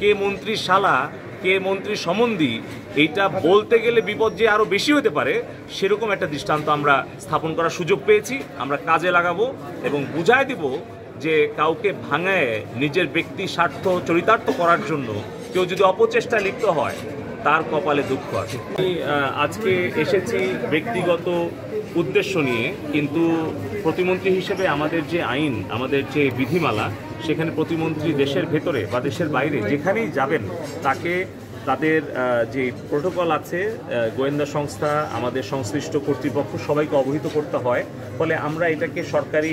কে মন্ত্রীর শালা, কে মন্ত্রীর সম্বন্ধী, এইটা বলতে গেলে বিপদ যে আরও বেশি হতে পারে, সেরকম একটা দৃষ্টান্ত আমরা স্থাপন করার সুযোগ পেয়েছি। আমরা কাজে লাগাবো এবং বুঝায় দিব যে কাউকে ভাঙায় নিজের ব্যক্তি স্বার্থ চরিতার্থ করার জন্য কেউ যদি অপচেষ্টায় লিপ্ত হয়, তার কপালে দুঃখ আছে। আমি আজকে এসেছি ব্যক্তিগত উদ্দেশ্য নিয়ে, কিন্তু প্রতিমন্ত্রী হিসেবে আমাদের যে আইন, আমাদের যে বিধিমালা, সেখানে প্রতিমন্ত্রী দেশের ভেতরে বা দেশের বাইরে যেখানেই যাবেন তাকে তাদের যে প্রোটোকল আছে, গোয়েন্দা সংস্থা, আমাদের সংশ্লিষ্ট কর্তৃপক্ষ সবাইকে অবহিত করতে হয়। ফলে আমরা এটাকে সরকারি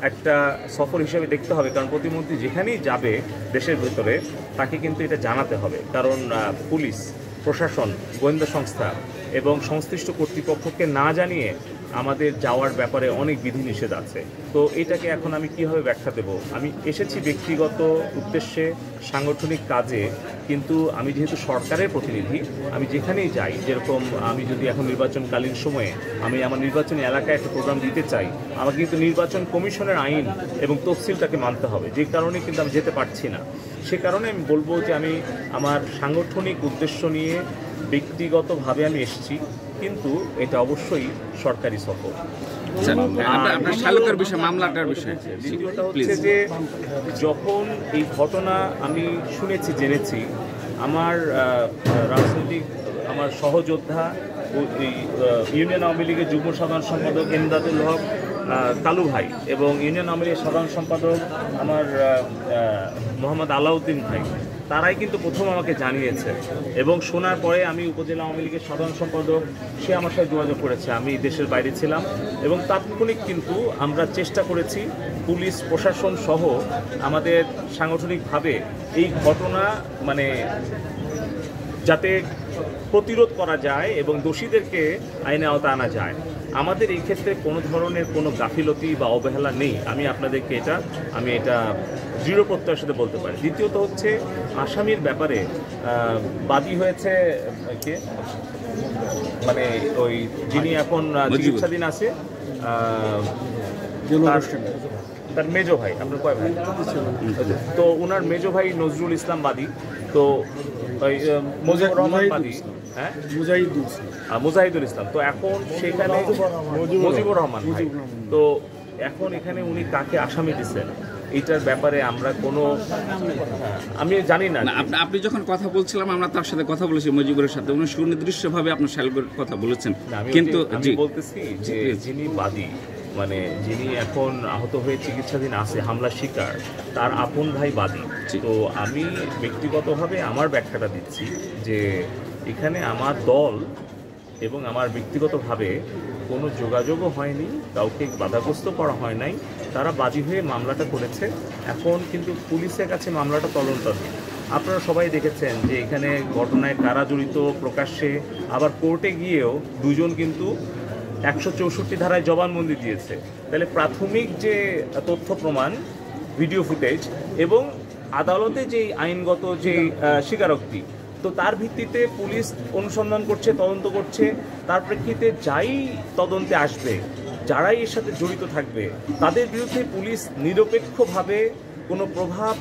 একটা সফর হিসেবে দেখতে হবে, কারণ প্রতিমন্ত্রী যেখানেই যাবে দেশের ভেতরে তাকে কিন্তু এটা জানাতে হবে, কারণ পুলিশ প্রশাসন, গোয়েন্দা সংস্থা এবং সংশ্লিষ্ট কর্তৃপক্ষকে না জানিয়ে আমাদের যাওয়ার ব্যাপারে অনেক বিধিনিষেধ আছে। তো এটাকে এখন আমি কীভাবে ব্যাখ্যা দেব? আমি এসেছি ব্যক্তিগত উদ্দেশ্যে, সাংগঠনিক কাজে, কিন্তু আমি যেহেতু সরকারের প্রতিনিধি, আমি যেখানেই যাই, যেরকম আমি যদি এখন নির্বাচনকালীন সময়ে আমি আমার নির্বাচনী এলাকায় একটা প্রোগ্রাম দিতে চাই, আমাকে কিন্তু নির্বাচন কমিশনের আইন এবং তফসিলটাকে মানতে হবে, যে কারণে কিন্তু আমি যেতে পারছি না। সে কারণে আমি বলবো যে আমি আমার সাংগঠনিক উদ্দেশ্য নিয়ে ব্যক্তিগতভাবে আমি এসেছি, কিন্তু এটা অবশ্যই সরকারি সফর। দ্বিতীয়টা হচ্ছে যে যখন এই ঘটনা আমি শুনেছি, জেনেছি, আমার রাজনৈতিক আমার সহযোদ্ধা ইউনিয়ন আওয়ামী লীগের যুগ্ম সাধারণ সম্পাদক এমদাদুল হক কালু ভাই এবং ইউনিয়ন আওয়ামী লীগের সাধারণ সম্পাদক আমার মোহাম্মদ আলাউদ্দিন ভাই, তারাই কিন্তু প্রথম আমাকে জানিয়েছে এবং শোনার পরে আমি উপজেলা আওয়ামী লীগের সাধারণ সম্পাদক, সে আমার সাথে যোগাযোগ করেছে। আমি দেশের বাইরে ছিলাম এবং তাৎক্ষণিক কিন্তু আমরা চেষ্টা করেছি পুলিশ প্রশাসন সহ আমাদের সাংগঠনিকভাবে এই ঘটনা যাতে প্রতিরোধ করা যায় এবং দোষীদেরকে আইনে আওতায় আনা যায়। আমাদের এই ক্ষেত্রে কোনো ধরনের কোনো গাফিলতি বা অবহেলা নেই, আমি আপনাদেরকে এটা দৃঢ় প্রত্যয়ের সাথে বলতে পারি। দ্বিতীয়ত হচ্ছে আসামির ব্যাপারে বাদী হয়েছে কে, ওই যিনি এখন চিকিৎসাধীন আছে, তার মেজো ভাই, আপনার কয় ভাই? তো ওনার মেজো ভাই নজরুল ইসলাম বাদী, তো মুজিবুর রহমান বাদী, হ্যাঁ মুজাহিদুল ইসলাম। তো এখন সেখানে মুজিবুর রহমান ভাই, তো এখন এখানে উনি কাকে আসামি দিচ্ছেন এইটার ব্যাপারে আমরা কোনো আমি জানি না। আপনি যখন কথা বলছিলাম আমরা তার সাথে কথা বলেছি, মুজিবুরের সাথে, উনি সুনির্দিষ্টভাবে আপনার শালগের কথা বলেছেন, কিন্তু আমি বলতেছি যে যিনি বাদী, যিনি এখন আহত হয়ে চিকিৎসাধীন আছে, হামলার শিকার, তার আপন ভাই বাদী। তো আমি ব্যক্তিগতভাবে আমার ব্যাখ্যাটা দিচ্ছি যে এখানে আমার দল এবং আমার ব্যক্তিগতভাবে কোনো যোগাযোগও হয়নি, কাউকে বাধাগ্রস্ত করা হয় নাই, তারা বাদী হয়ে মামলাটা করেছে। এখন কিন্তু পুলিশের কাছে মামলাটা তদন্তাধীন। আপনারা সবাই দেখেছেন যে এখানে ঘটনায় কারা জড়িত প্রকাশ্যে, আবার কোর্টে গিয়েও দুজন কিন্তু 164 ধারায় জবানবন্দি দিয়েছে। তাহলে প্রাথমিক যে তথ্য প্রমাণ, ভিডিও ফুটেজ এবং আদালতে যে আইনগত যে স্বীকারোক্তি, তো তার ভিত্তিতে পুলিশ অনুসন্ধান করছে, তদন্ত করছে। তার প্রেক্ষিতে যাই তদন্তে আসবে, যারাই এর সাথে জড়িত থাকবে, তাদের বিরুদ্ধে পুলিশ নিরপেক্ষভাবে কোনো প্রভাব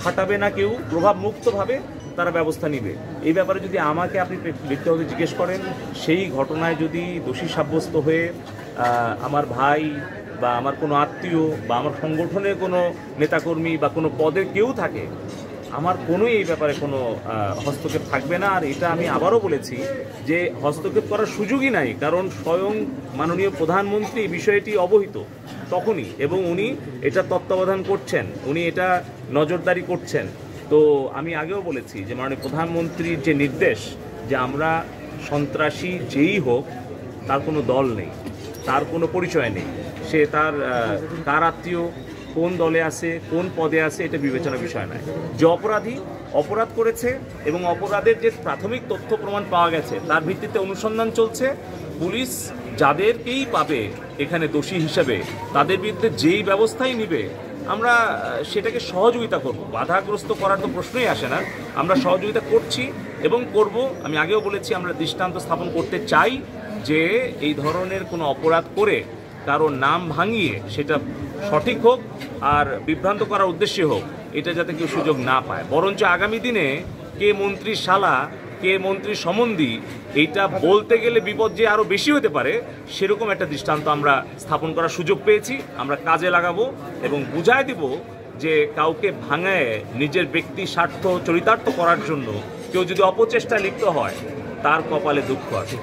খাটাবে না, কেউ প্রভাব মুক্তভাবে তারা ব্যবস্থা নিবে। এই ব্যাপারে যদি আমাকে আপনি ব্যক্তিগত জিজ্ঞেস করেন, সেই ঘটনায় যদি দোষী সাব্যস্ত হয়ে আমার ভাই বা আমার কোনো আত্মীয় বা আমার সংগঠনের কোনো নেতাকর্মী বা কোনো পদের কেউ থাকে, আমার কোনোই এই ব্যাপারে কোনো হস্তক্ষেপ থাকবে না। আর এটা আমি আবারও বলেছি যে হস্তক্ষেপ করার সুযোগই নাই, কারণ স্বয়ং মাননীয় প্রধানমন্ত্রী বিষয়টি অবহিত তখনই, এবং উনি এটা তত্ত্বাবধান করছেন, উনি এটা নজরদারি করছেন। তো আমি আগেও বলেছি যে মাননীয় প্রধানমন্ত্রীর যে নির্দেশ, যে আমরা সন্ত্রাসী যেই হোক তার কোনো দল নেই, তার কোনো পরিচয় নেই, সে কার আত্মীয়, কোন দলে আছে, কোন পদে আছে, এটা বিবেচনার বিষয় নয়। যে অপরাধ করেছে এবং অপরাধের যে প্রাথমিক তথ্য প্রমাণ পাওয়া গেছে, তার ভিত্তিতে অনুসন্ধান চলছে। পুলিশ যাদেরকেই পাবে এখানে দোষী হিসেবে, তাদের বিরুদ্ধে যেই ব্যবস্থাই নিবে, আমরা সেটাকে সহযোগিতা করব। বাধাগ্রস্ত করার তো প্রশ্নই আসে না, আমরা সহযোগিতা করছি এবং করব। আমি আগেও বলেছি আমরা দৃষ্টান্ত স্থাপন করতে চাই যে এই ধরনের কোনো অপরাধ করে কারো নাম ভাঙিয়ে, সেটা সঠিক হোক আর বিভ্রান্ত করার উদ্দেশ্যে হোক, এটা যাতে কেউ সুযোগ না পায়, বরঞ্চ আগামী দিনে কে মন্ত্রীর শালা কে মন্ত্রীর সম্বন্ধী এইটা বলতে গেলে বিপদ যে আরও বেশি হতে পারে, সেরকম একটা দৃষ্টান্ত আমরা স্থাপন করার সুযোগ পেয়েছি। আমরা কাজে লাগাবো এবং বুঝায় দিব যে কাউকে ভাঙায় নিজের ব্যক্তি স্বার্থ চরিতার্থ করার জন্য কেউ যদি অপচেষ্টা লিপ্ত হয়, তার কপালে দুঃখ আছে।